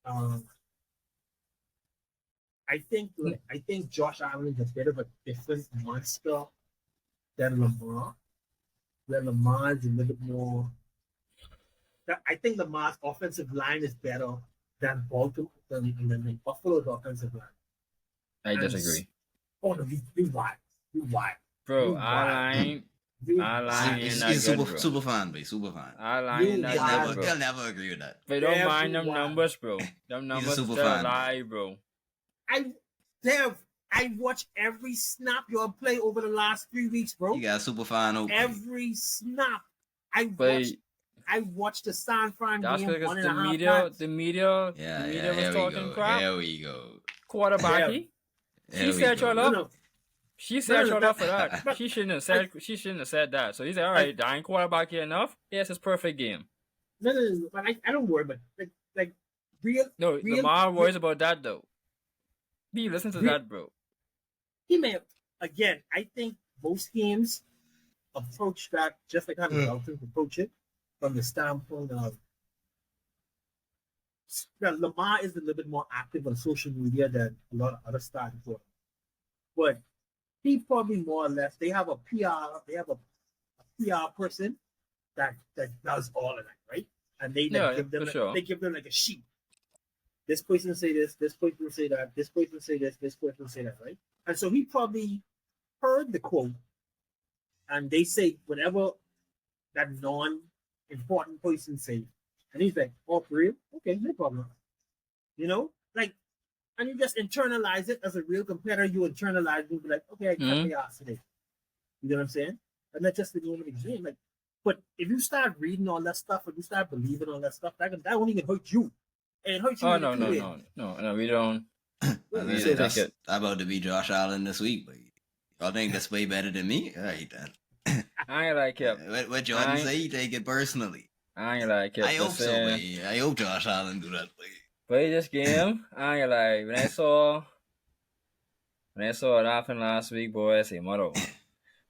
Um, I think Josh Allen is a bit of a different monster than Lamar. Where Lamar is a little bit more. I think Lamar's offensive line is better than Baltimore than Buffalo's offensive line. I And disagree. oh no, we wild, we wild, Bro, we wild, we our line wild. ain't that He's good, super bro. super fan, but super fan. Our line You ain't that He'll good, never bro. he'll never agree with that. But don't mind them Everyone. numbers, bro. Them He's numbers a is super still fan. lie, bro. I watch every snap y'all play over the last 3 weeks, bro. You got a super fan open. Every snap. I watched the San Fran That's game because 1.5 times. the media Yeah, was talking crap. Here we go. Quarterbacky. She set y'all up. No. She set y'all up for that. that. She shouldn't have said that. So he said, all right, I ain't quarterbacky enough. Yes, it's perfect game. No. But I don't worry, but like real. Lamar worries about that though. Be listen to that, bro. He may have, again. I think most games approach that just like how the Dolphins approach it from the standpoint of Lamar is a little bit more active on social media than a lot of other starting quarterbacks. But he probably more or less they have a PR person that does all of that, right? And they give them like a sheet. This person say this person say that, this person say this person say that, right? And so he probably heard the quote and they say whatever that non-important person say. And he's like, oh, for real? Okay, no problem. You know? Like, and you just internalize it as a real competitor. You internalize it and be like, okay, I got my ass today. You know what I'm saying? And that's just the name of the game. Like, but if you start reading all that stuff, if you start believing all that stuff, that won't even hurt you. And it hurts you. Oh, no, we don't. That's about to be Josh Allen this week, but y'all think that's way better than me? All right, then. I ain't like it. What Jordan say, you take it personally. I ain't like it. I hope so, but I hope Josh Allen do that, but play this game. I ain't like when I saw it happen last week, boy. I say, motto,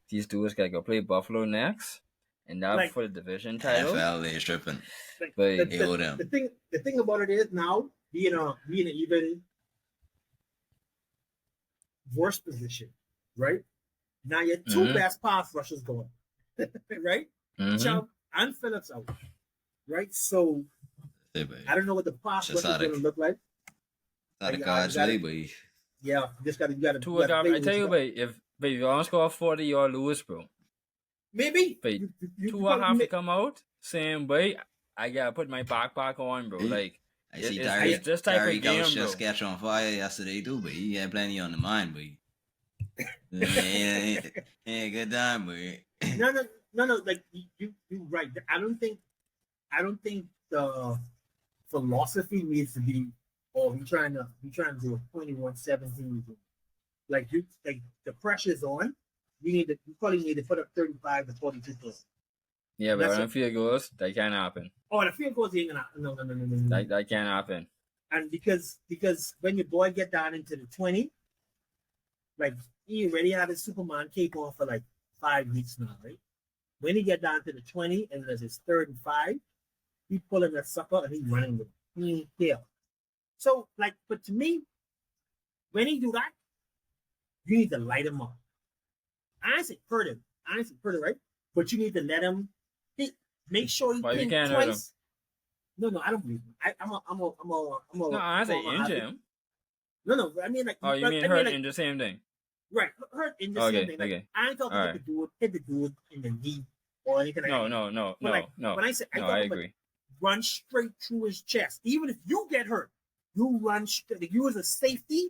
these dudes gotta go play Buffalo next, and that like, for the division title. NFL they stripping. Like, the thing about it is now being an even worse position, right? Now your two best pass rushers going, right? Chubb and Phillips out, right? So. I don't know what the pass rush is going to look like. Not a God's way, but yeah, you got to. I tell you, if you don't score 40, you're lose, bro. Maybe. But Tua have to come out saying, "Boy, I gotta put my backpack on, bro." Like I see it's this type of game, bro. Just catch on fire yesterday too, but he had plenty on the mind, but yeah, good time, but no. Like you right. I don't think the philosophy needs to be, we trying to do a 21-17. Like the pressure's on. You probably need to put up 35 to 42 points. Yeah, but when field goals, that can't happen. Oh, the field goals ain't gonna happen. No. That can't happen. And because when your boy get down into the 20, like he already had his Superman cape on for like 5 weeks now, right? When he get down to the 20 and there's his 3rd and 5, he pulling that sucker and he running with it. He ain't care. So, like, but to me, when he do that, you need to light him up. I ain't say hurt him, right? But you need to let him make sure he thinks twice. No, I don't believe him. No, I say injure him. No, I mean like. Oh, you mean hurt in the same thing? Right, hurt in the same thing. Like, okay. I ain't talking about hit the dude in the knee or anything like that. No. When I say, I agree. Run straight through his chest. Even if you get hurt, you run straight. You as a safety,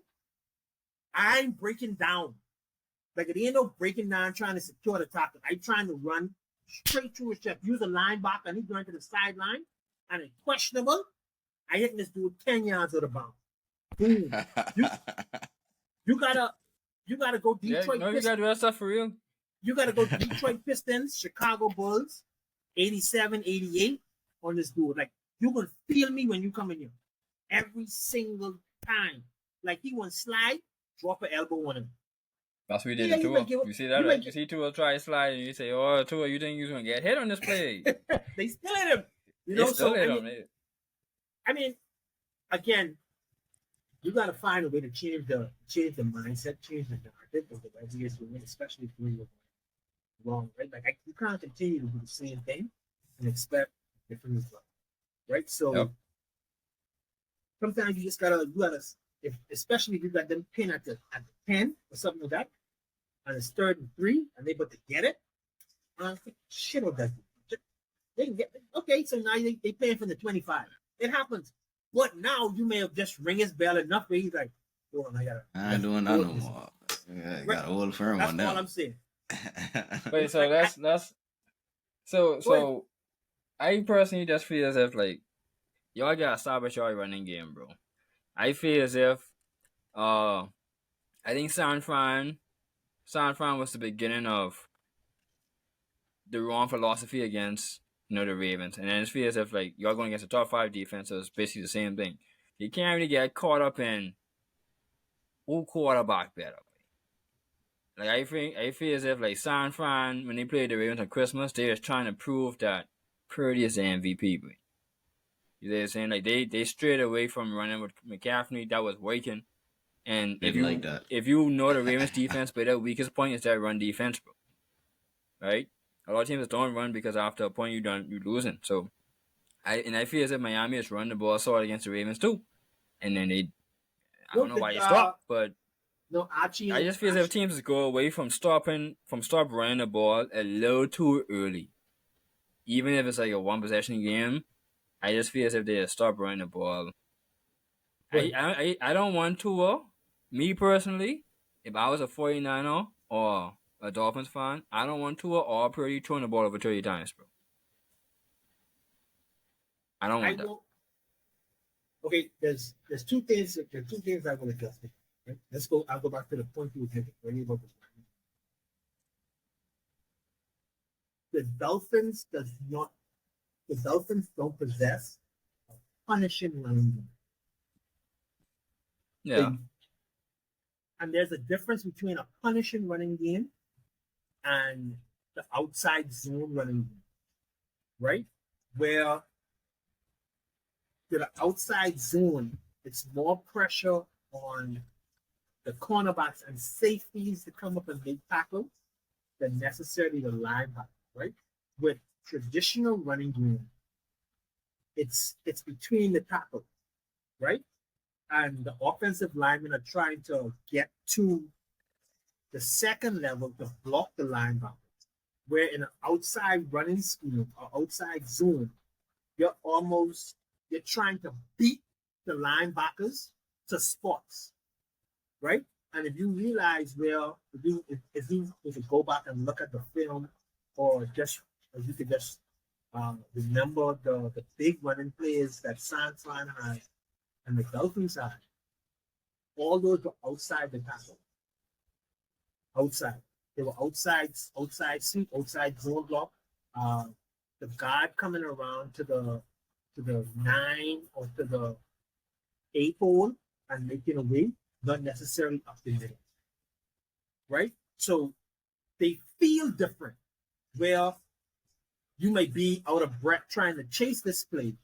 I'm breaking down. Like, it ain't no breaking down trying to secure the top. I'm trying to run straight through his chest. Use a linebacker and he's going to the sideline. And it's questionable. I hit this dude 10 yards of the bounce. Boom. You gotta go Detroit. You gotta do that stuff for real. You gotta go Detroit Pistons, Chicago Bulls, 87, 88 on this dude. Like, you gonna feel me when you come in here. Every single time. Like, he won't slide, drop an elbow on him. That's what we did to Tua. You see that, right? You see Tua try to slide and you say, oh, Tua, you think you was gonna get hit on this play. They still hit him. You know, so I mean, again, you got to find a way to change the mindset, change the narrative of the Redskins doing, especially if you're wrong, right? Like you can't continue to do the same thing and expect different results, right? So sometimes you gotta, especially if you got them pin at the 10 or something like that, and it's 3rd and 3, and they about to get it. Shit on that. They can get okay. So now they playing from the 25. It happens. But now you may have just ring his bell enough where he's like, hold on, I ain't doing that no more. I got a old firm on that. That's all I'm saying. Wait, so that's so I personally just feel as if like y'all gotta establish y'all running game, bro. I feel as if I think San Fran was the beginning of the wrong philosophy against the Ravens, and then it feels as if like y'all going against a top 5 defense, so it's basically the same thing. You can't really get caught up in who quarterback better. Like I feel as if like San Fran when they played the Ravens on Christmas, they was trying to prove that Purdy is the MVP. But you know what I'm saying? Like they strayed away from running with McCaffrey, that was working. And if you know the Ravens defense, but their weakest point is that run defense, bro. Right? A lot of teams don't run because after a point you're losing. So I feel as if Miami has run the ball solid against the Ravens too. And then I don't know why you stopped, but I just feel as if teams go away from stop running the ball a little too early. Even if it's like a one possession game, I just feel as if they stop running the ball. I don't want to. Me personally, if I was a 49er or a Dolphins fan, I don't want Tua or Purdy throwing the ball over 30 times, bro. I don't want that. Okay, there's two things. There's 2 things I want to address. Right? I'll go back to the point you were making earlier about this. The Dolphins don't possess a punishing running game. Yeah. And there's a difference between a punishing running game and the outside zone running game, right? Where to the outside zone, it's more pressure on the cornerbacks and safeties to come up and make tackles than necessarily the linebackers, right? With traditional running game, it's between the tackles, right? And the offensive linemen are trying to get to the second level to block the linebackers. Where in an outside running scheme or outside zone, you're trying to beat the linebackers to spots, right? And if you realize if you go back and look at the film, or just if you could just remember the big running plays that San Fran had and the Dolphins had, all those were outside the tackle. Outside. They were outside suit, outside zone block. The guard coming around to the 9 or to the 8 hole and making a way, not necessarily up the middle. Right? So they feel different. Where you may be out of breath trying to chase this play.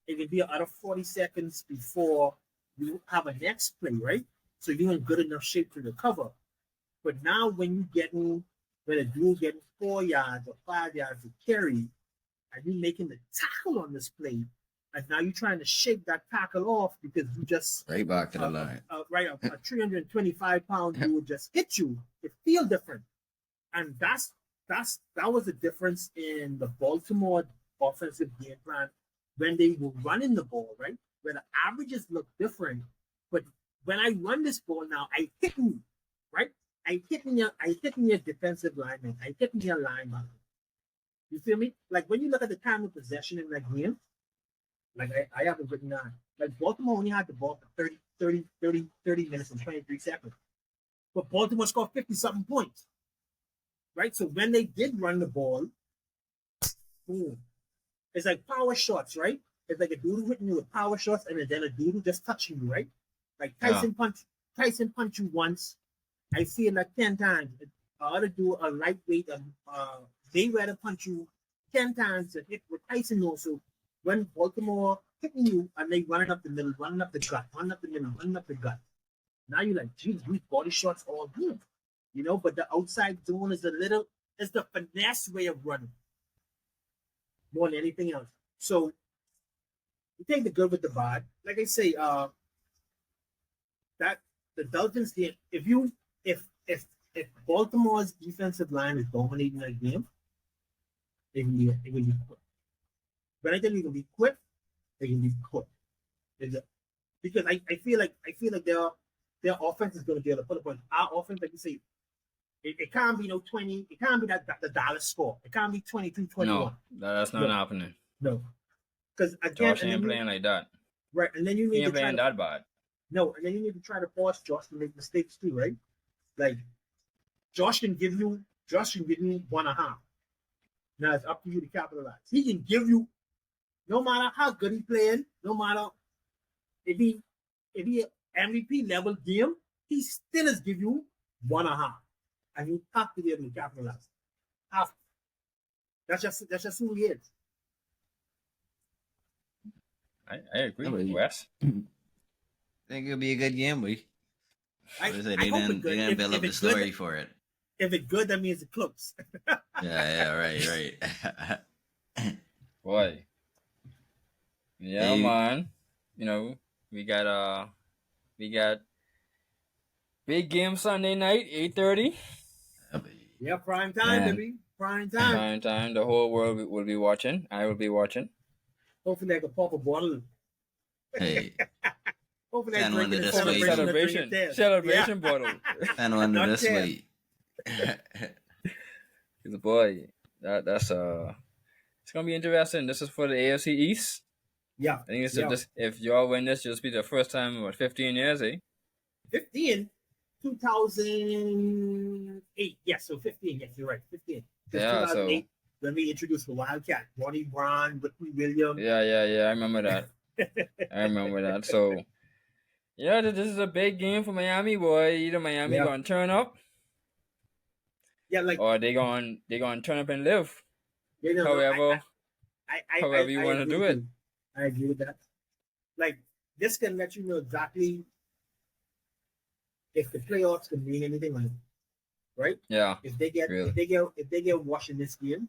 It can be out of 40 seconds before you have a next play, right? So you're in good enough shape to recover. But now when a dude's getting 4 yards or 5 yards to carry, and you're making the tackle on this play, and now you're trying to shake that tackle off because you just right back to the line. Right, a 325-pound dude just hit you. It feels different, and that was the difference in the Baltimore offensive game plan when they were running the ball, right? Where the averages look different, but when I run this ball now, I hit you, right? I hitting your defensive lineman. I hitting your linebacker. You feel me? Like when you look at the time of possession in that game, like I have it written down. Like Baltimore only had the ball for 30 minutes and 23 seconds. But Baltimore scored 50-something points. Right? So when they did run the ball, boom. It's like power shots, right? It's like a dude hitting you with power shots and then a dude just touching you, right? Like Tyson punch you once. I see it like 10 times. I ought to do a lightweight, they rather punch you 10 times to hit with Tyson also. When Baltimore hitting you, and they running up the middle, running up the gut, running up the middle, running up the gut. Now you're like, geez, we body shots all good, you know. But the outside zone is it's the finesse way of running more than anything else. So you take the good with the bad. Like I say, that the Dolphins game. If Baltimore's defensive line is dominating that game, it can be quick. But I think it can be quick. It can be quick. Because I feel like their offense is going to be able to put up on our offense. Like you say, it can't be 20. It can't be that the Dallas score. It can't be 22-21. No, that's not happening. No, because again, Josh ain't playing like that. Right, and then you need to playing that bad. No, and then you need to try to force Josh to make mistakes too, right? Like Josh can give you 1.5. Now it's up to you to capitalize. He can give you, no matter how good he playing, no matter if he MVP level game, he still is give you 1.5, and you have to be able to capitalize. Have to. That's just who he is. I agree with Wes. I think it'll be a good game, boy. I they didn't build up the story for it. If it's good, that means it's close. right. Boy. Yeah, man. You know, we got big game Sunday night, 8:30. Yeah, prime time, baby. Prime time. Prime time. The whole world will be watching. I will be watching. Hopefully I can pop a bottle. Hey. Hopefully I Stand can under drink this celebration bottle. Stand under this way. Boy, that's it's gonna be interesting. This is for the AFC East. Yeah. I think this if y'all win this, it'll be the first time in 15 years, eh? 15? 2008. Yes, so 15. Yes, you're right. 15. Yeah, so when we introduced the Wildcat, Ronnie Brown, Whitney Williams. Yeah. I remember that. So, yeah, this is a big game for Miami, boy. Either Miami gonna turn up, or they gonna turn up and live. However you want to do it. I agree with that. Like, this can let you know exactly if the playoffs can mean anything, like, right? Yeah. If they get washed in this game,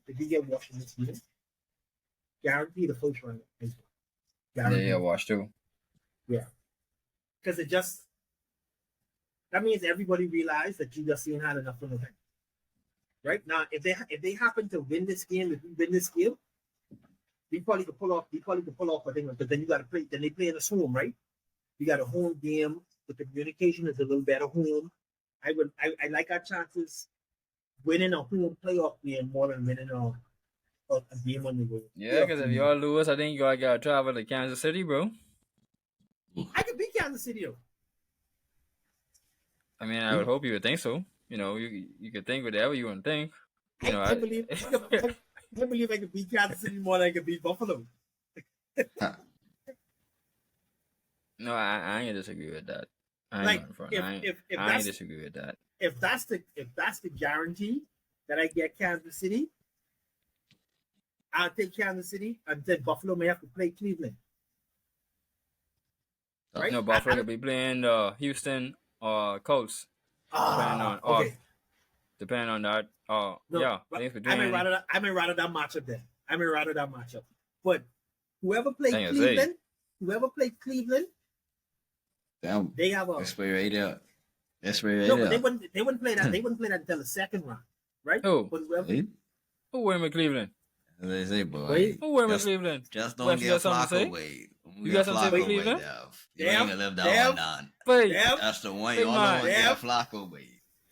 guarantee the first round. Yeah, wash too. Yeah, because that means everybody realized that you just ain't had enough of it. Right now, if they happen to win this game, we probably could pull off a thing, because then you got to play. Then they play in a home, right? You got a home game. The communication is a little better home. I like our chances winning a home playoff game more than winning a game on the road. Yeah, because if y'all lose, I think y'all got to travel to Kansas City, bro. I could beat Kansas City, though. I mean, I would hope you would think so. You know, you could think whatever you want to think. You know, I believe I could beat Kansas City more than I could beat Buffalo. No, I ain't disagree with that. I ain't disagree with that. If that's the guarantee that I get Kansas City, I'll take Kansas City, and then Buffalo may have to play Cleveland. Right? No, Buffalo could be playing Houston or Colts. Depending on that. I may rather that matchup then. But whoever played Cleveland, damn, they have a. That's way right up. But they wouldn't play that. They wouldn't play that until the second round, right? Who win with Cleveland? They say, boy. Who win with Cleveland? Just don't get Flacco away. You got something to say with Cleveland? You ain't gonna live that one down. That's the one. You all don't get Flacco away.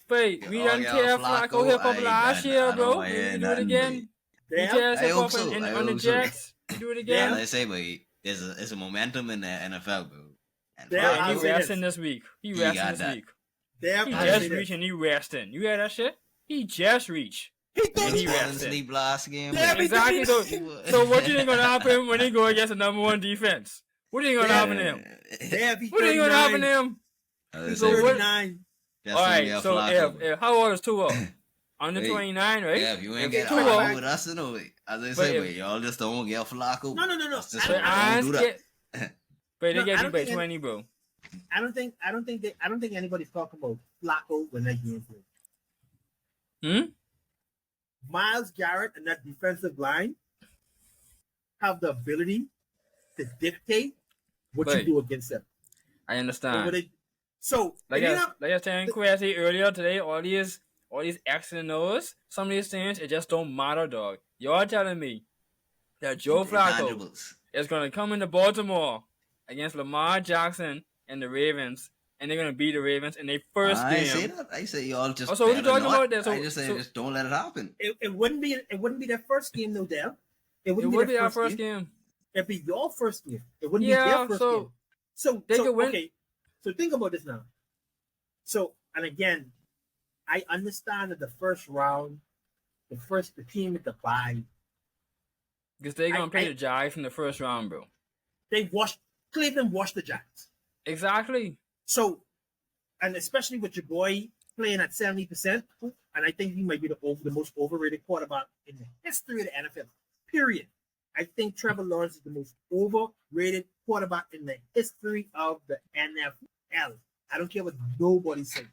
Wait, we done tear Flacco hip up last year, bro. We do it again. We tear hip up on the Jets. We do it again. Yeah, they say, but there's a momentum in the NFL, bro. He resting this week. He just reached and he resting. You hear that shit? He just reached. He didn't sleep last game. Exactly. So what you think gonna happen when he go against the number one defense? What ain't gonna happen to him? What ain't gonna happen to him? So what? All right. So how old is Tua? Under 29, right? Yeah, if you ain't get Flacco, that's the way. As I say, y'all just don't get Flacco. No. But they get beat by 20, bro. I don't think anybody's talking about Flacco when that game played. Myles Garrett and that defensive line have the ability to dictate what you do against them. I understand. So like I was telling Kwesi earlier today, all these X and O's, some of these things it just don't matter, dog. You're telling me that Joe Flacco is gonna come into Baltimore against Lamar Jackson and the Ravens, and they're gonna beat the Ravens in their first game. I say that. I say y'all just. So what you talking about there? I just say just don't let it happen. It wouldn't be their first game, no doubt. It would be our first game. It'd be your first game. It wouldn't be their first game. So they could win. Okay. So think about this now. So, and again, I understand that the first round, the team with the bye. Because they're going to play the Giants in the first round, bro. Cleveland washed the Giants. Exactly. So, and especially with your boy playing at 70%, and I think he might be the most overrated quarterback in the history of the NFL, period. I think Trevor Lawrence is the most overrated quarterback in the history of the NFL. I don't care what nobody says.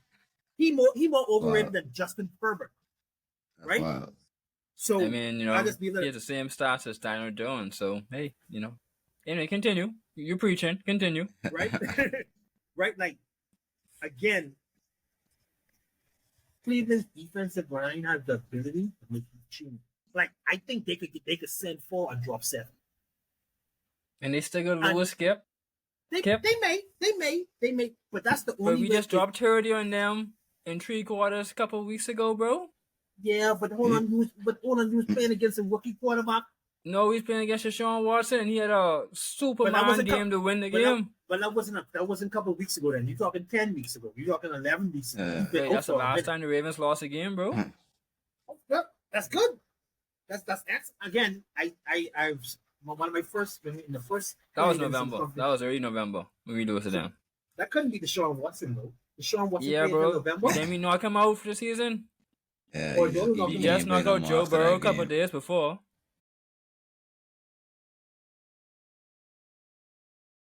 He more overrated than Justin Herbert, right? Wow. So I mean, he has the same stats as Daniel Jones. So hey, anyway, continue. You're preaching. Continue. Right, right. Like again, Cleveland's defensive line has the ability to make you cheat. Like I think they could send 4 and drop 7. And they still got Lewis Skip. They may, but that's the only. But we just dropped 30 on them in 3 quarters a couple of weeks ago, bro. Yeah, but hold on, he was playing against a rookie quarterback. No, he's playing against Deshaun Watson, and he had a Superman game to win the game. But that wasn't a couple of weeks ago. Then you're talking 10 weeks ago. You're talking 11 weeks ago. Hey, that's the last time the Ravens lost a game, bro. Well, that's good. That's again. I've one of my first in the first. That was November. That was early November when we do it to them. That couldn't be Deshaun Watson though. Deshaun Watson played in November. Didn't we knock him out for the season? Yeah, he just knocked out Joe Burrow a couple of days before.